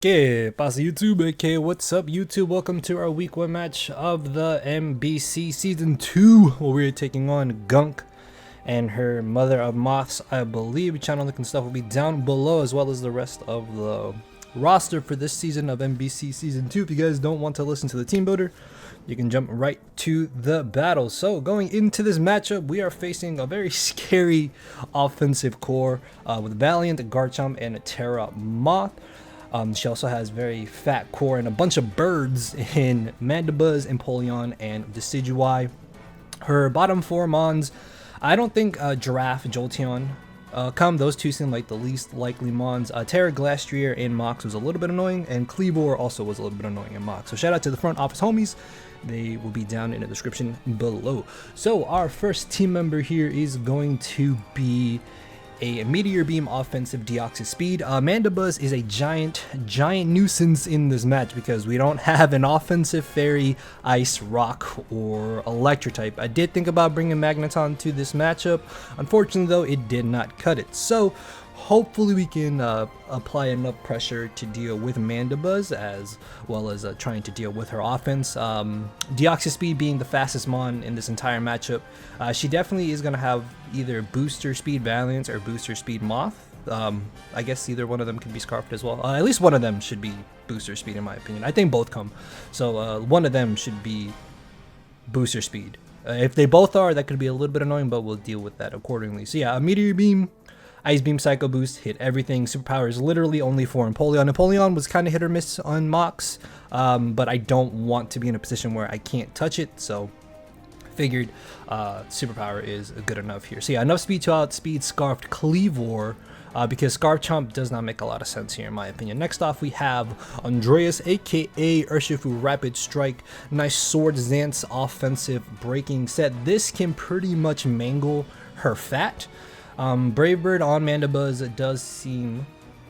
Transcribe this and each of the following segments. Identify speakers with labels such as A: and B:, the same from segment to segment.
A: ¿Qué pasa YouTube? Okay, what's up YouTube? Welcome to our week 1 match of the MBC Season 2 where we're taking on Gunk and her Mother of Moths, I believe. Channel link and stuff will be down below, as well as the rest of the roster for this season of MBC Season 2. If you guys don't want to listen to the team builder, you can jump right to the battle. So going into this matchup, we are facing a very scary offensive core with Valiant, Garchomp, and a Terra Moth. She also has very fat core and a bunch of birds in Mandibuzz, Empoleon, and Decidueye. Her bottom 4 Mons, I don't think Giraffe, Jolteon come. Those two seem like the least likely Mons. Terra, Glastrier, and Mox was a little bit annoying, and Cleavor also was a little bit annoying in Mox. So shout out to the front office homies. They will be down in the description below. So our first team member here is going to be a Meteor Beam offensive Deoxys Speed. Mandibuzz is a giant nuisance in this match because we don't have an offensive Fairy, Ice, Rock, or Electric type. I did think about bringing Magneton to this matchup. Unfortunately though, it did not cut it. So hopefully we can apply enough pressure to deal with Mandibuzz, as well as trying to deal with her offense. Deoxys Speed being the fastest Mon in this entire matchup, she definitely is going to have either Booster Speed Valiant or Booster Speed Moth. I guess either one of them can be Scarfed as well. At least one of them should be Booster Speed in my opinion. I think both come. So one of them should be Booster Speed. If they both are, that could be a little bit annoying, but we'll deal with that accordingly. So yeah, a Meteor Beam, Ice Beam, Psycho Boost, hit everything. Superpower is literally only for Empoleon. Empoleon was kind of hit or miss on Mox, but I don't want to be in a position where I can't touch it, so figured Superpower is good enough here. So yeah, enough speed to outspeed Scarfed Cleavor, because Garchomp does not make a lot of sense here in my opinion. Next off we have Andreas, aka Urshifu Rapid Strike. Nice Sword Zance offensive breaking set. This can pretty much mangle her fat. Brave Bird on Mandibuzz does seem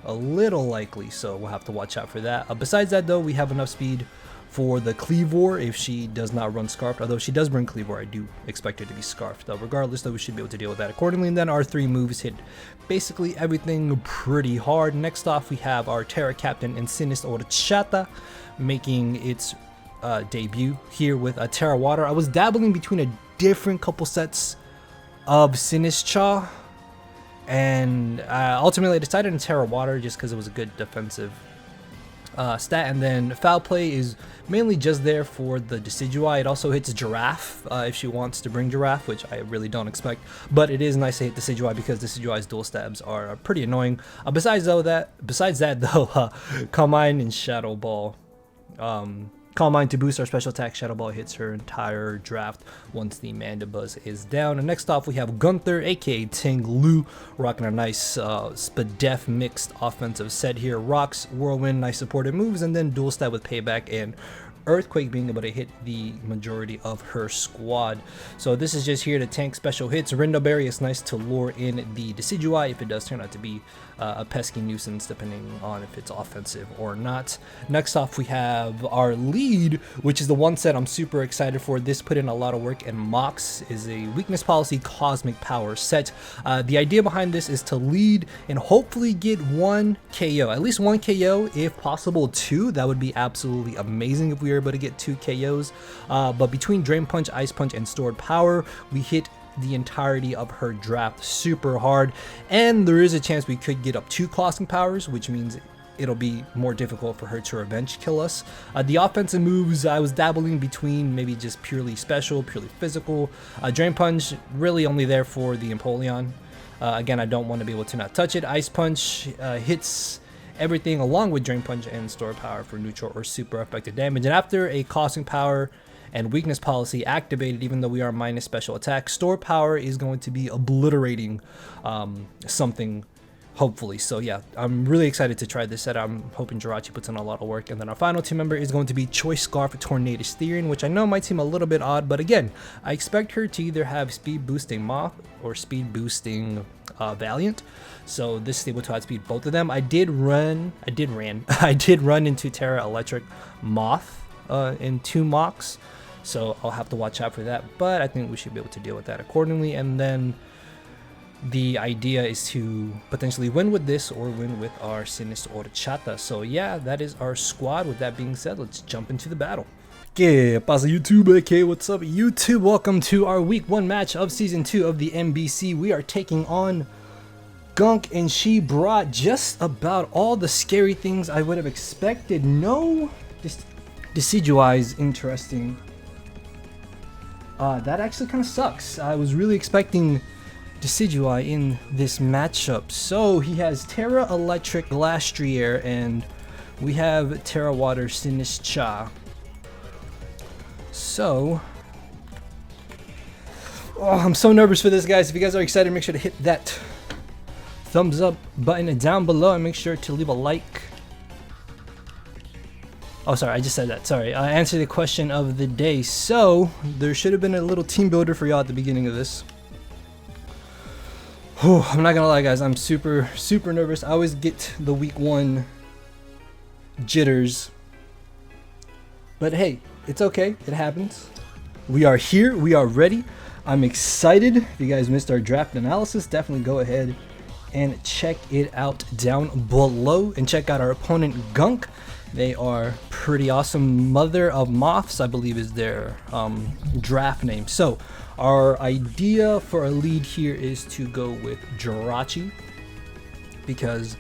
A: a little likely, so we'll have to watch out for that. Besides that though, we have enough speed for the Cleavor if she does not run Scarfed. Although she does bring Cleavor, I do expect her to be Scarfed though. Regardless though, we should be able to deal with that accordingly. And then our 3 moves hit basically everything pretty hard. Next off we have our Terra Captain and Sinist Orchata making its debut here with a Terra Water. I was dabbling between a different couple sets of Sinistcha, and ultimately I decided on Terra Water just because it was a good defensive stat. And then Foul Play is mainly just there for the Decidueye. It also hits Giraffe if she wants to bring Giraffe, which I really don't expect, but it is nice to hit Decidueye because Decidueye's dual stabs are pretty annoying. Besides that though, Calm Mind and Shadow Ball. Calm Mind to boost our special attack. Shadow Ball hits her entire draft once the Mandibuzz is down. And next off we have Gunther, aka Ting Lu, rocking a nice Spadef mixed offensive set here. Rocks, Whirlwind, nice supported moves, and then dual stab with Payback and Earthquake being able to hit the majority of her squad. So this is just here to tank special hits. Rindo Berry is nice to lure in the Decidueye if it does turn out to be a pesky nuisance, depending on if it's offensive or not. Next off we have our lead, which is the one set I'm super excited for. This put in a lot of work, and Mox is a weakness policy cosmic power set. The idea behind this is to lead and hopefully get 1 KO, at least 1 KO, if possible 2. That would be absolutely amazing if we were able to get 2 KOs. But between Drain Punch, Ice Punch, and Stored Power, we hit the entirety of her draft super hard, and there is a chance we could get up 2 Cosmic Powers, which means it'll be more difficult for her to revenge kill us. The offensive moves, I was dabbling between maybe just purely special, purely physical. Drain Punch really only there for the Empoleon. Again, I don't want to be able to not touch it. Ice Punch hits everything along with Drain Punch and Store Power for neutral or super effective damage. And after a Cosmic Power and weakness policy activated, even though we are minus special attack, Store Power is going to be obliterating something, hopefully. So yeah, I'm really excited to try this set. I'm hoping Jirachi puts in a lot of work. And then our final team member is going to be Choice Scarf Tornadus Therian, which I know might seem a little bit odd, but again, I expect her to either have speed boosting Moth or speed boosting Valiant. So this is able to outspeed both of them. I did run into Terra Electric Moth in 2 Mox. So I'll have to watch out for that, but I think we should be able to deal with that accordingly. And then the idea is to potentially win with this or win with our Sinis Horchata. So yeah, that is our squad. With that being said, let's jump into the battle. ¿Qué pasa, YouTube? Okay, what's up, YouTube? Welcome to our week 1 match of season 2 of the MBC. We are taking on Gunk, and she brought just about all the scary things I would have expected. No Decidueye, interesting. That actually kind of sucks. I was really expecting Decidueye in this matchup. So he has Terra Electric Glastrier, and we have Terra Water Sinischa. So, I'm so nervous for this, guys. If you guys are excited, make sure to hit that thumbs up button down below and make sure to leave a like. Oh, sorry, I just said that. Sorry. Answer the question of the day. So, there should have been a little team builder for y'all at the beginning of this. Whew, I'm not gonna lie, guys. I'm super nervous. I always get the week 1 jitters. But hey, it's okay. It happens. We are here. We are ready. I'm excited. If you guys missed our draft analysis, definitely go ahead and check it out down below. And check out our opponent, Gunk. They are pretty awesome. Mother of Moths, I believe, is their draft name. So our idea for a lead here is to go with Jirachi, because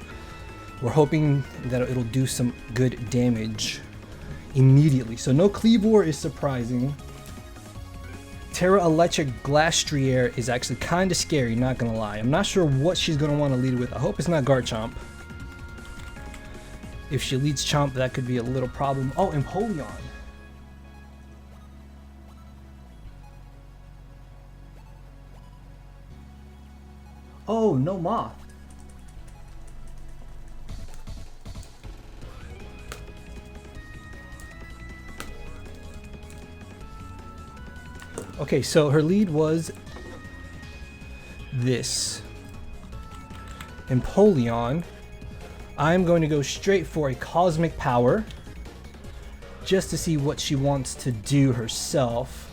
A: we're hoping that it'll do some good damage immediately. So no Cleavor is surprising. Terra Electric Glastrier is actually kind of scary, not gonna lie. I'm not sure what she's gonna want to lead with. I hope it's not Garchomp. If she leads Chomp, that could be a little problem. Oh, Empoleon. Oh, no Moth. Okay, so her lead was this Empoleon. I'm going to go straight for a Cosmic Power just to see what she wants to do herself.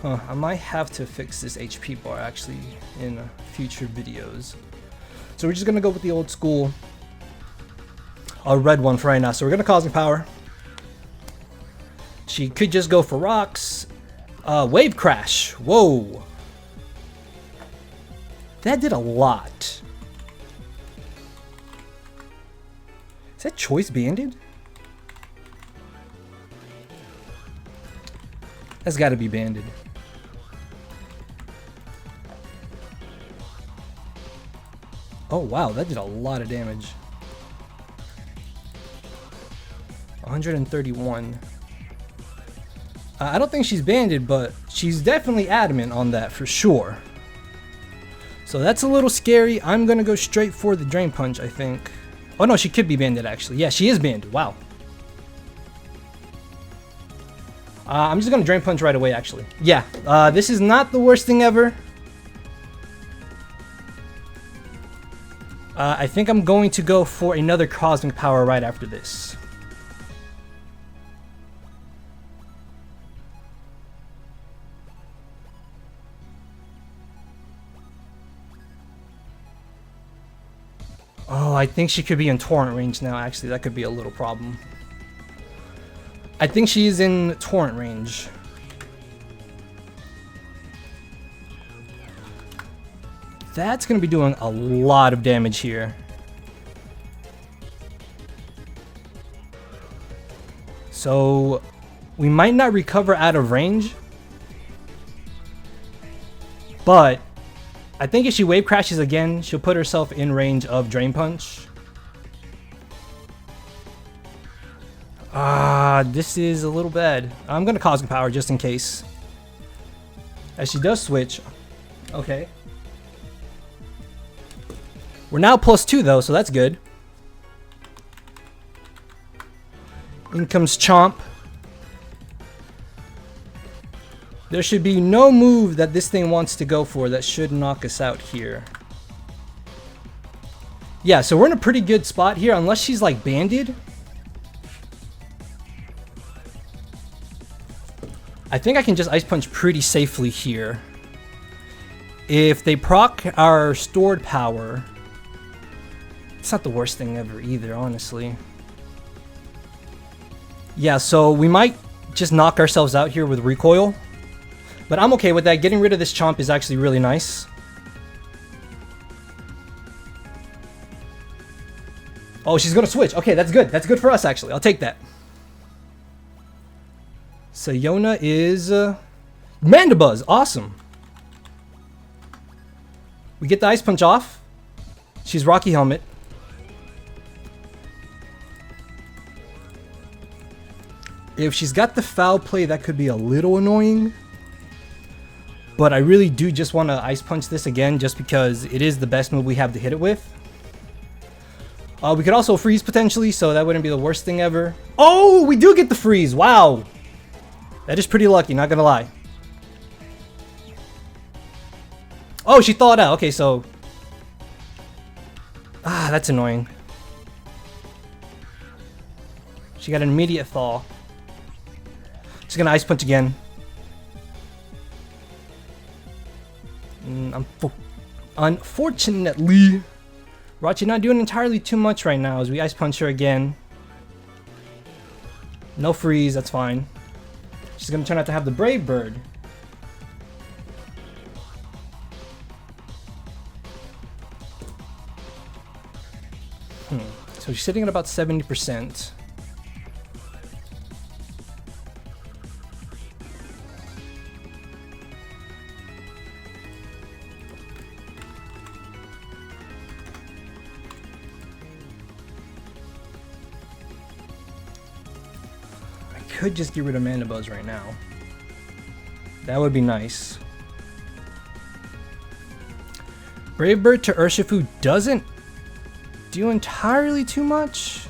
A: I might have to fix this HP bar actually in future videos. So we're just going to go with the old school red one for right now. So we're going to Cosmic Power. She could just go for rocks. Wave Crash. Whoa. That did a lot. Is that Choice Banded? That's got to be banded. Oh wow, that did a lot of damage. 131. I don't think she's banded, but she's definitely adamant on that for sure. So that's a little scary. I'm gonna go straight for the Drain Punch, I think. Oh no, she could be banded actually. Yeah, she is banded. Wow. I'm just gonna Drain Punch right away actually. Yeah, this is not the worst thing ever. I think I'm going to go for another Cosmic Power right after this. Oh, I think she could be in Torrent range now, actually. That could be a little problem. I think she's in Torrent range. That's going to be doing a lot of damage here. So, we might not recover out of range. But I think if she Wave Crashes again, she'll put herself in range of Drain Punch. This is a little bad. I'm going to Cosmic Power just in case. As she does switch. Okay. We're now +2 though, so that's good. In comes Chomp. There should be no move that this thing wants to go for that should knock us out here. Yeah, so we're in a pretty good spot here, unless she's like banded. I think I can just Ice Punch pretty safely here. If they proc our stored power, it's not the worst thing ever either, honestly. Yeah, so we might just knock ourselves out here with recoil. But I'm okay with that. Getting rid of this chomp is actually really nice. Oh, she's gonna switch. Okay, that's good. That's good for us, actually. I'll take that. Sayona is Mandibuzz. Awesome. We get the Ice Punch off. She's Rocky Helmet. If she's got the foul play, that could be a little annoying. But I really do just want to Ice Punch this again, just because it is the best move we have to hit it with. We could also freeze potentially, so that wouldn't be the worst thing ever. Oh, we do get the freeze. Wow. That is pretty lucky, not gonna lie. Oh, she thawed out. Okay, so... Ah, that's annoying. She got an immediate thaw. She's gonna Ice Punch again. Unfortunately, Rachi not doing entirely too much right now as we Ice Punch her again. No freeze, that's fine. She's gonna turn out to have the Brave Bird. So she's sitting at about 70%. Could just get rid of Mandibuzz right now. That would be nice. Brave Bird to Urshifu doesn't do entirely too much.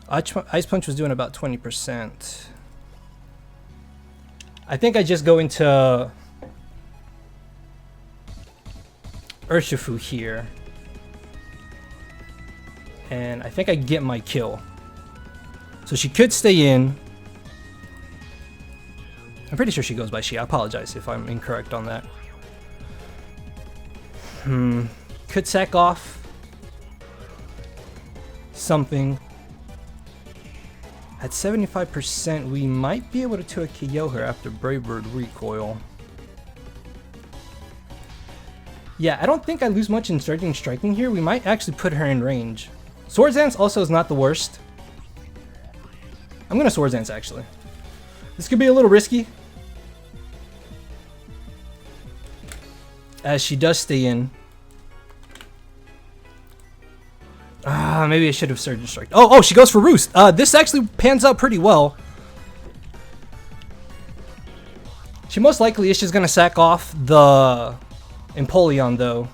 A: Ice Punch was doing about 20%. I think I just go into Urshifu here. And I think I get my kill. So she could stay in. I'm pretty sure she goes by she. I apologize if I'm incorrect on that. Could sack off something. At 75%, we might be able to KO her after Brave Bird recoil. Yeah, I don't think I lose much in Surging Striking here. We might actually put her in range. Swords Dance also is not the worst. I'm gonna Swords Dance actually. This could be a little risky, as she does stay in. Maybe I should have Surgeon Strike. Oh, she goes for Roost. This actually pans out pretty well. She most likely is just gonna sack off the Empoleon though.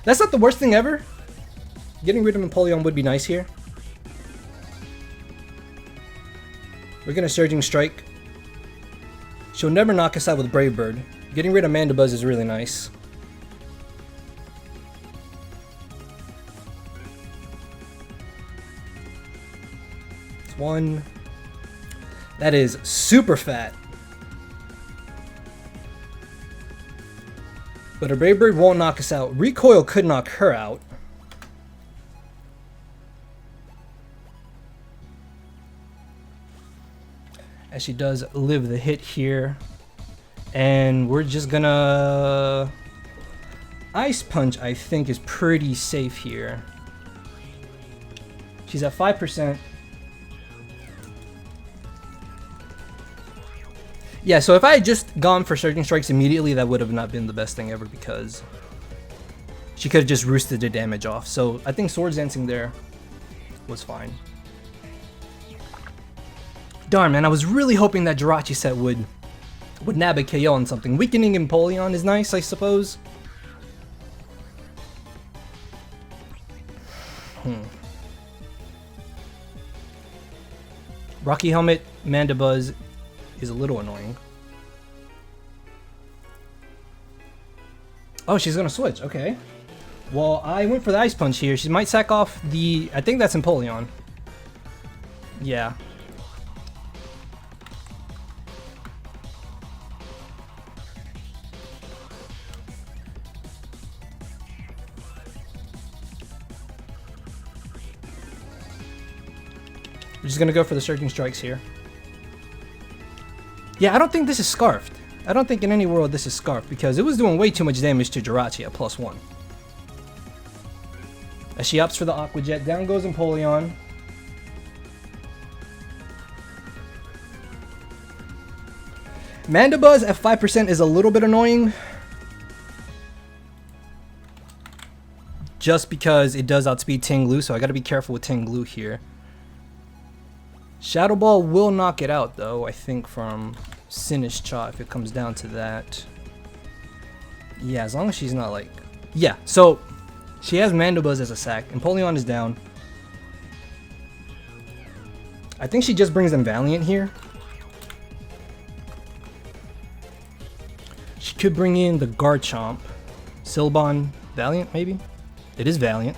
A: That's not the worst thing ever. Getting rid of Empoleon would be nice here. We're gonna Surging Strike. She'll never knock us out with Brave Bird. Getting rid of Mandibuzz is really nice. It's one. That is super fat. But a Brave Bird won't knock us out. Recoil could knock her out. As she does live the hit here. And we're just gonna... Ice Punch, I think, is pretty safe here. She's at 5%. Yeah, so if I had just gone for Surging Strikes immediately, that would have not been the best thing ever because she could have just roosted the damage off. So I think Swords Dancing there was fine. Darn, man, I was really hoping that Jirachi set would nab a KO on something. Weakening Empoleon is nice, I suppose. Rocky Helmet, Mandibuzz is a little annoying. Oh, she's gonna switch, okay. Well, I went for the Ice Punch here. She might sack off the... I think that's Empoleon. Yeah. We're just gonna go for the Surging Strikes here. Yeah, I don't think this is Scarfed. I don't think in any world this is Scarfed because it was doing way too much damage to Jirachi at +1. As she opts for the Aqua Jet, down goes Empoleon. Mandibuzz at 5% is a little bit annoying. Just because it does outspeed Tinglu, so I gotta be careful with Tinglu here. Shadow Ball will knock it out though, I think from Sinistcha if it comes down to that. Yeah, as long as she's not like... Yeah, so she has Mandibuzz as a sack. Empoleon is down. I think she just brings in Valiant here. She could bring in the Garchomp. Silbon Valiant maybe? It is Valiant.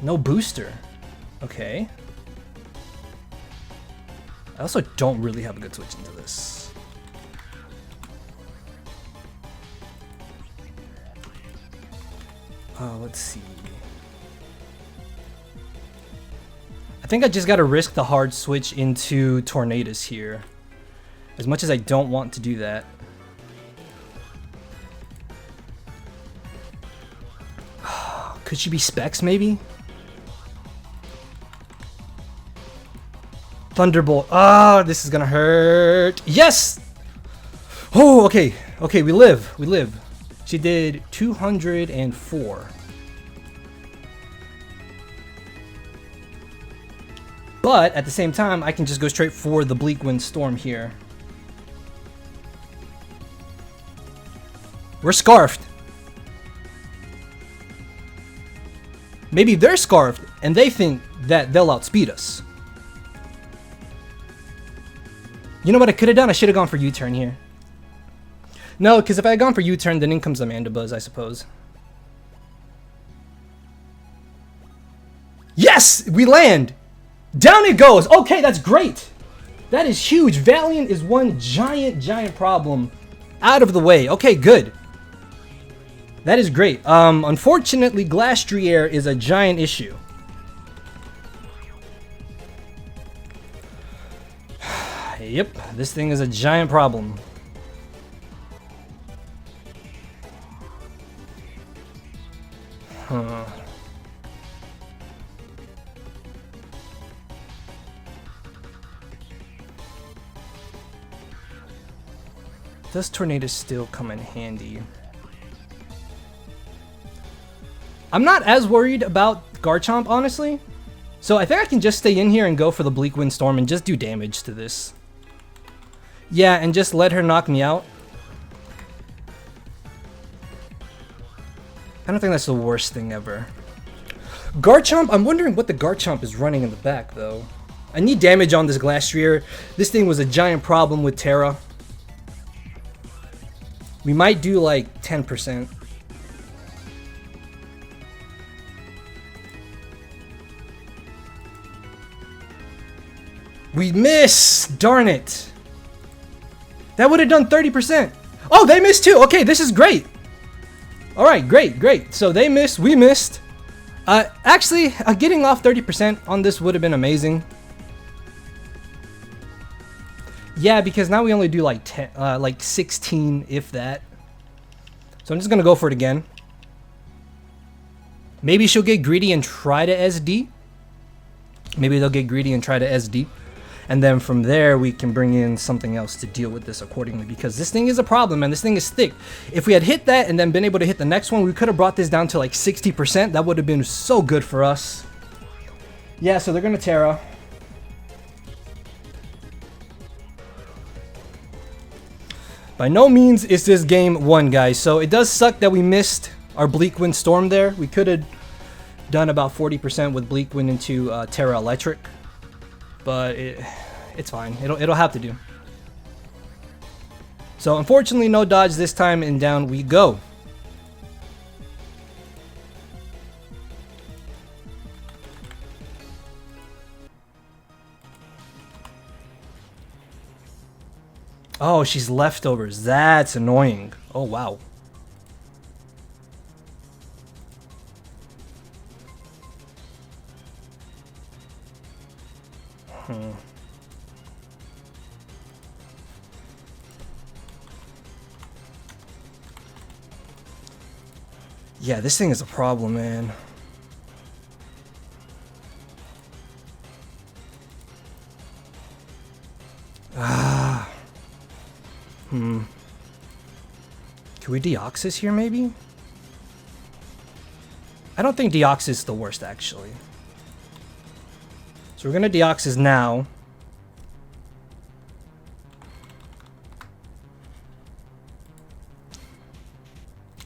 A: No booster. Okay. I also don't really have a good switch into this. Let's see. I think I just gotta risk the hard switch into Tornadus here. As much as I don't want to do that. Could she be Specs maybe? Thunderbolt. Ah, this is gonna hurt. Yes! Oh, okay. Okay, we live. We live. She did 204. But at the same time, I can just go straight for the Bleak Wind Storm here. We're Scarfed. Maybe they're Scarfed and they think that they'll outspeed us. You know what I could have done? I should have gone for U-turn here. No, because if I had gone for U-turn, then in comes the Mandibuzz, I suppose. Yes! We land! Down it goes! Okay, that's great! That is huge. Valiant is one giant problem out of the way. Okay, good. That is great. Unfortunately, Glastrier is a giant issue. Yep, this thing is a giant problem. Huh. Does Tornadus still come in handy? I'm not as worried about Garchomp, honestly. So I think I can just stay in here and go for the Bleak Wind Storm and just do damage to this. Yeah, and just let her knock me out. I don't think that's the worst thing ever. Garchomp, I'm wondering what the Garchomp is running in the back, though. I need damage on this Glastrier. This thing was a giant problem with Terra. We might do like 10%. We miss! Darn it! That would have done 30%. Oh, they missed too! Okay, this is great! Alright, great. So they missed, we missed. Actually, getting off 30% on this would have been amazing. Yeah, because now we only do like 10, like 16, if that. So I'm just gonna go for it again. Maybe she'll get greedy and try to SD. Maybe they'll get greedy and try to SD. And then from there, we can bring in something else to deal with this accordingly. Because this thing is a problem, and this thing is thick. If we had hit that and then been able to hit the next one, we could have brought this down to like 60%. That would have been so good for us. Yeah, so they're going to Terra. By no means is this game won, guys. So it does suck that we missed our Bleak Wind Storm there. We could have done about 40% with Bleak Wind into Terra Electric. But it's fine. It'll have to do. So unfortunately, no dodge this time, and down we go. Oh, she's leftovers. That's annoying. Oh, wow. Yeah, this thing is a problem, man. Can we Deoxys here, maybe? I don't think Deoxys is the worst, actually. So we're gonna Deoxys now.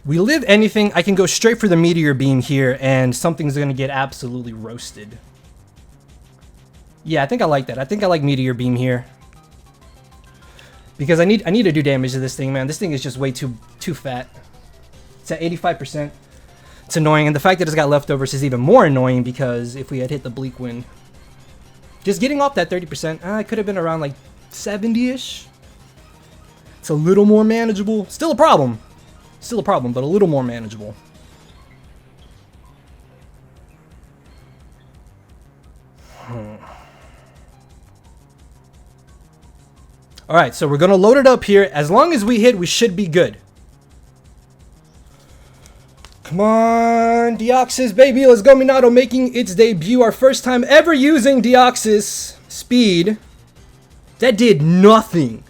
A: We live anything, I can go straight for the Meteor Beam here, and something's gonna get absolutely roasted. Yeah, I think I like that. I think I like Meteor Beam here. Because I need to do damage to this thing, man. This thing is just way too fat. It's at 85%. It's annoying, and the fact that it's got leftovers is even more annoying because if we had hit the Bleak Wind. Just getting off that 30%, it could have been around like 70-ish. It's a little more manageable. Still a problem. Still a problem, but a little more manageable. Alright, so we're going to load it up here. As long as we hit, we should be good. Come on, Deoxys, baby. Let's go, Minato, making its debut. Our first time ever using Deoxys speed. That did nothing.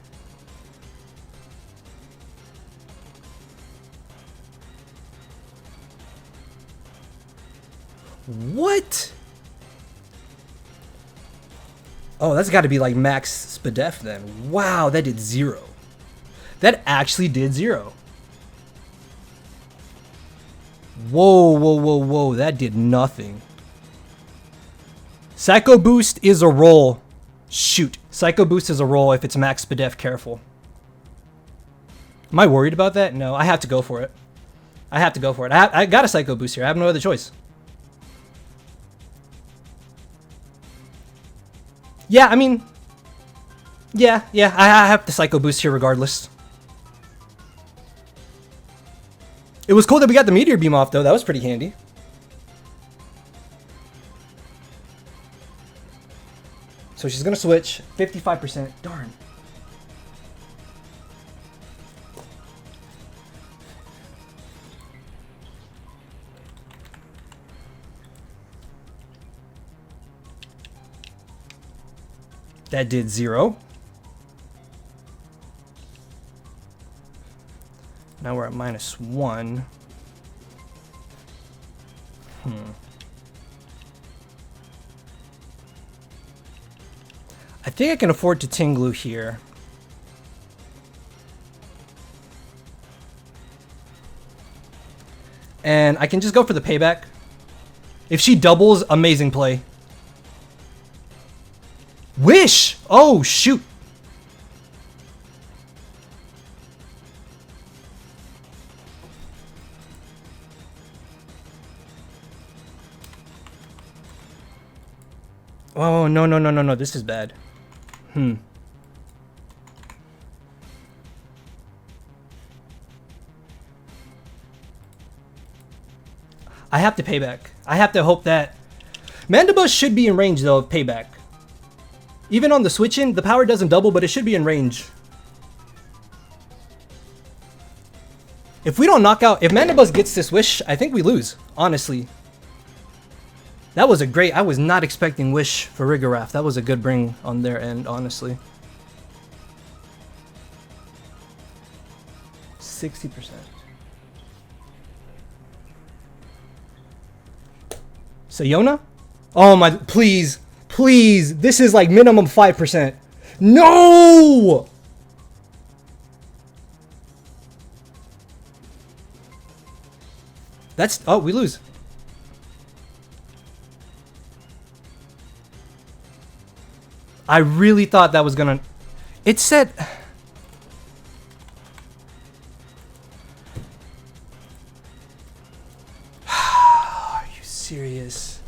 A: What? Oh, that's got to be like max SPDEF then. Wow, that did 0. That actually did 0. Whoa, whoa, whoa, whoa. That did nothing. Psycho Boost is a roll. Shoot. Psycho Boost is a roll if it's max SPDEF. Careful. Am I worried about that? No, I have to go for it. I have to go for it. I got a Psycho Boost here. I have no other choice. Yeah, I mean... Yeah, I have the Psycho Boost here regardless. It was cool that we got the Meteor Beam off, though. That was pretty handy. So she's going to switch. 55%. Darn. That did 0. Now we're at -1. I think I can afford to Tinglu here. And I can just go for the payback. If she doubles, amazing play. Wish! Oh, shoot. Oh, no. This is bad. I have to payback. I have to hope that... Mandibuzz should be in range, though, of payback. Even on the switch-in, the power doesn't double, but it should be in range. If we don't knock out... If Mandibuzz gets this Wish, I think we lose, honestly. That was a great... I was not expecting Wish for Rigoraph. That was a good bring on their end, honestly. 60%. Sayona? Oh my... Please. Please. This is like minimum 5%. No! That's... Oh, we lose. I really thought that was gonna... It said... Are you serious?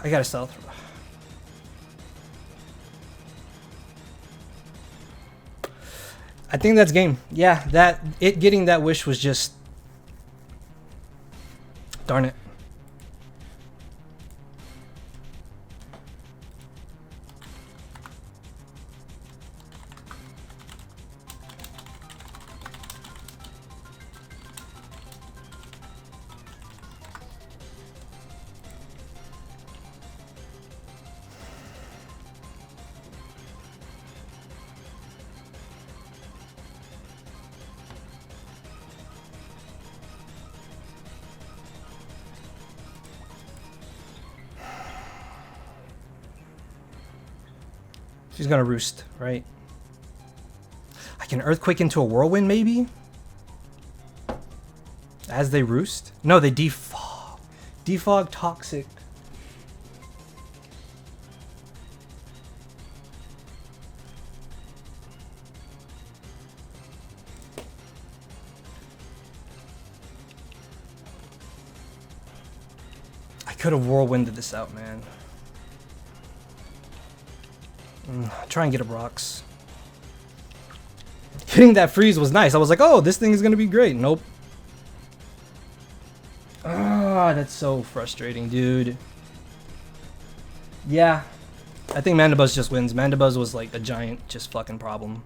A: I gotta stealth. I think that's game. Yeah, getting that wish was just... Darn it. She's gonna roost, right? I can earthquake into a whirlwind, maybe? As they roost? No, they defog. Defog toxic. I could have whirlwinded this out, man. Try and get up rocks. Hitting that freeze was nice. I was like, oh, this thing is gonna be great. Nope. Ah, that's so frustrating, dude. Yeah. I think Mandibuzz just wins. Mandibuzz was like a giant just fucking problem.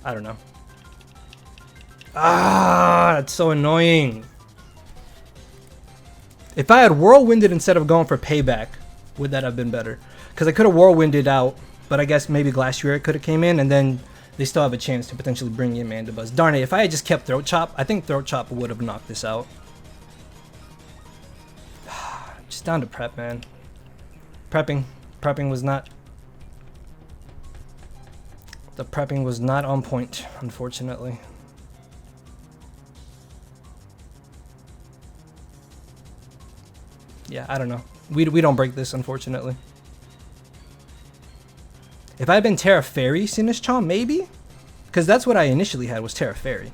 A: I don't know. Ah, that's so annoying. If I had whirlwinded instead of going for payback, would that have been better? Because I could have whirlwinded out, but I guess maybe Glacier could have came in, and then they still have a chance to potentially bring in Mandibuzz. Darn it, if I had just kept Throat Chop, I think Throat Chop would have knocked this out. Just down to prep, man. Prepping was not... The prepping was not on point, unfortunately. Yeah, I don't know. We don't break this, unfortunately. If I had been Terra Fairy Sinistcha, maybe? Because that's what I initially had, was Terra Fairy.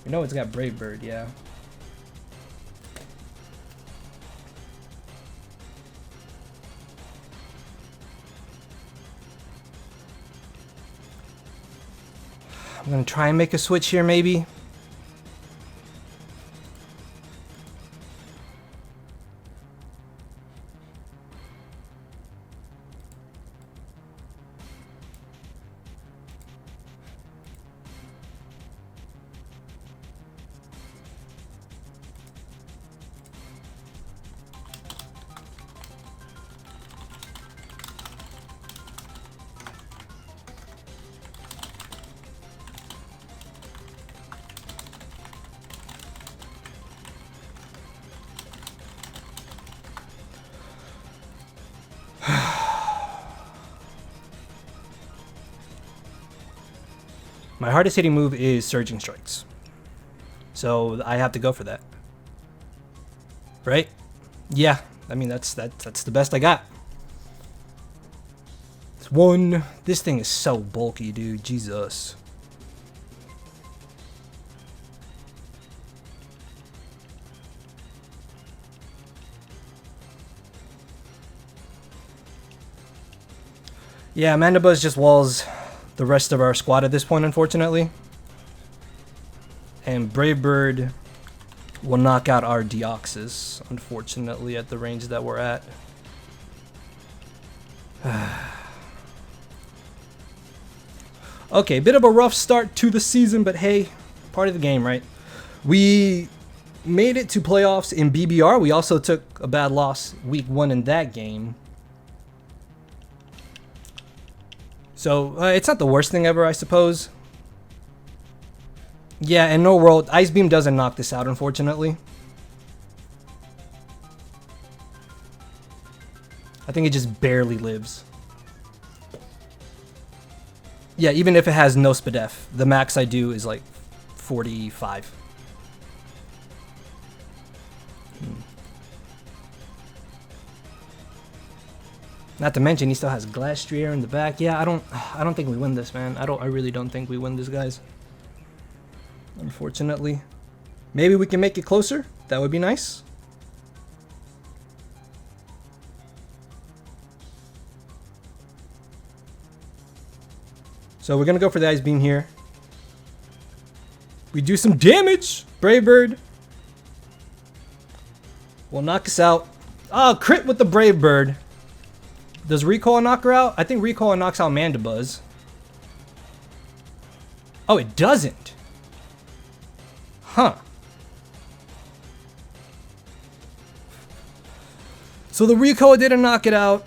A: You know it's got Brave Bird, yeah. I'm gonna try and make a switch here, maybe. My hardest hitting move is Surging Strikes. So I have to go for that. Right? Yeah. I mean, that's the best I got. It's one. This thing is so bulky, dude. Jesus. Yeah, Mandibuzz just walls the rest of our squad at this point, unfortunately. And Brave Bird will knock out our Deoxys, unfortunately, at the range that we're at. Okay, bit of a rough start to the season, but hey, part of the game, right? We made it to playoffs in BBR. We also took a bad loss week 1 in that game. So, it's not the worst thing ever, I suppose. Yeah, in no world, Ice Beam doesn't knock this out, unfortunately. I think it just barely lives. Yeah, even if it has no Spadef, the max I do is like 45. Not to mention he still has Glastrier in the back. Yeah, I don't think we win this, man. I really don't think we win this, guys. Unfortunately. Maybe we can make it closer. That would be nice. So we're gonna go for the Ice Beam here. We do some damage. Brave Bird will knock us out. Oh, crit with the Brave Bird. Does Recoil knock her out? I think Recoil knocks out Mandibuzz. Oh, it doesn't. Huh. So the Recoil didn't knock it out.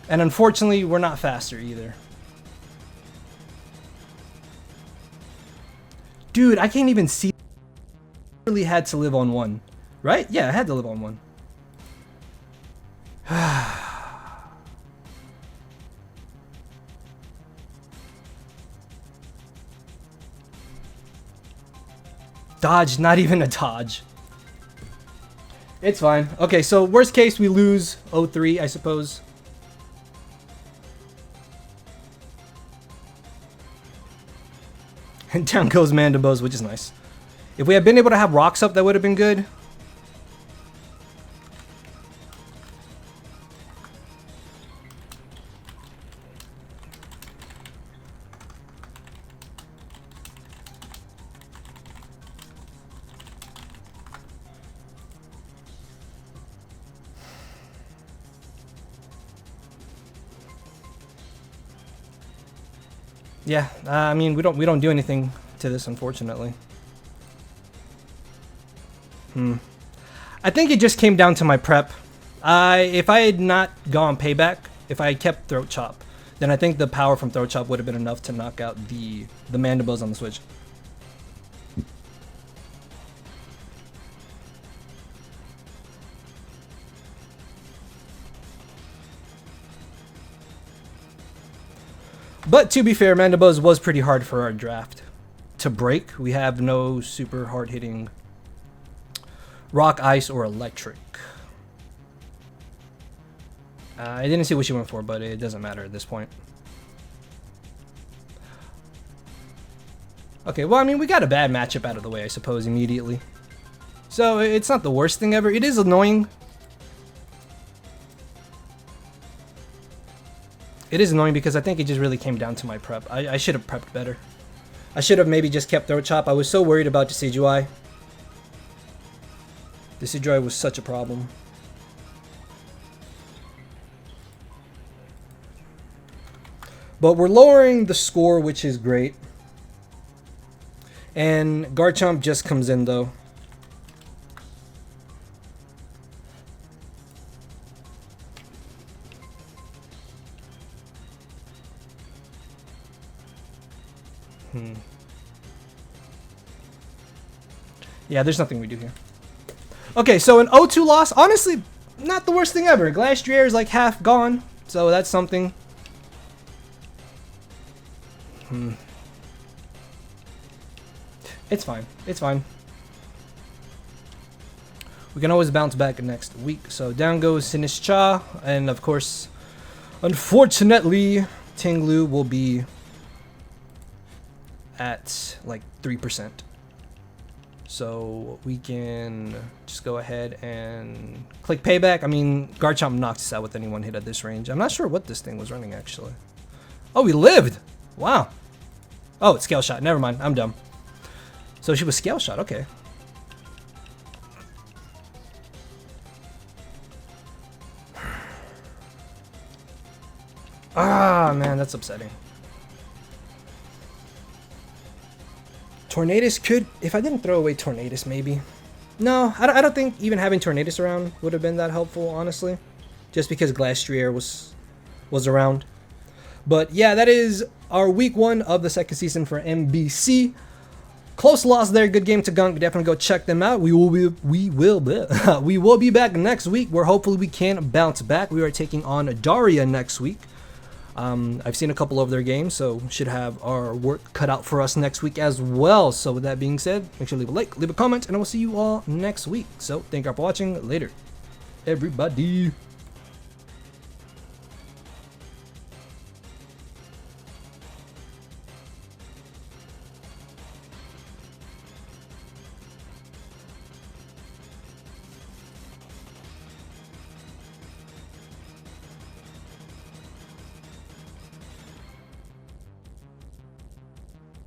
A: And unfortunately, we're not faster either. Dude, I can't even see. I really had to live on one. Right? Yeah, I had to live on one. Dodge, not even a dodge. It's fine. Okay, so worst case, we lose 0-3, I suppose. And down goes Mandibuzz, which is nice. If we had been able to have rocks up, that would have been good. Yeah, I mean we don't do anything to this, unfortunately. I think it just came down to my prep. If I had not gone payback, if I had kept Throat Chop, then I think the power from Throat Chop would have been enough to knock out the Mandibuzz on the switch. But to be fair, Mandibuzz was pretty hard for our draft to break. We have no super hard-hitting rock, ice, or electric. I didn't see what she went for, but it doesn't matter at this point. Okay, well, I mean, we got a bad matchup out of the way, I suppose, immediately. So it's not the worst thing ever. It is annoying. It is annoying because I think it just really came down to my prep. I should have prepped better. I should have maybe just kept Throat Chop. I was so worried about Decidueye. Decidueye was such a problem. But we're lowering the score, which is great. And Garchomp just comes in, though. Yeah, there's nothing we do here. Okay, so an 0-2 loss, honestly, not the worst thing ever. Glastrier is like half gone, so that's something. It's fine. It's fine. We can always bounce back next week. So down goes Sinistcha, and of course, unfortunately, Tinglu will be at like 3%. So we can just go ahead and click payback. I mean, Garchomp knocks us out with any one hit at this range. I'm not sure what this thing was running, actually. Oh, we lived! Wow. Oh, it's Scale Shot. Never mind. I'm dumb. So she was Scale Shot. Okay. Ah, man, that's upsetting. Tornadus could, if I didn't throw away Tornadus, maybe. No, I don't think even having Tornadus around would have been that helpful, honestly. Just because Glastrier was around. But yeah, that is our week 1 of the second season for MBC. Close loss there, good game to Gunk. Definitely go check them out. We will be back next week, where hopefully we can bounce back. We are taking on Daria next week. I've seen a couple of their games, so should have our work cut out for us next week as well. So with that being said, make sure to leave a like, leave a comment, and I will see you all next week. So thank you all for watching. Later. everybody.